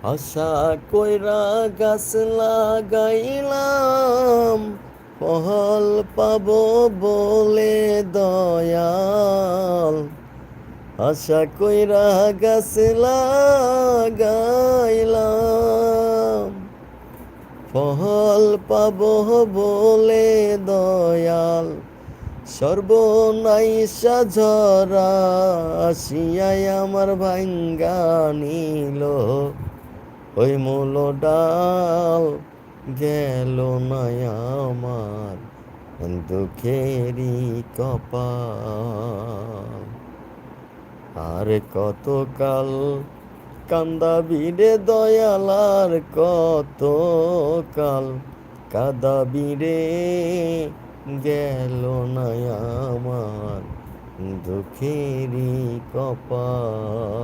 আশা কইরা গাছ লাগাইলাম, ফল পাবো বলে দয়াল। আশা কইরা গাছ লাগাইলাম, ফল পাবো বলে দয়াল। সর্বনাইশা ঝরা আসিয়াই আমার ভাঙ্গা নিল, ওই মূল ডাল গেল না আমার দুঃখেরই কপাল। আর কতকাল কান্দাবি রে দয়াল, আর কতকাল কাঁদাবি রে, গেল না আমার দুঃখেরই কপাল।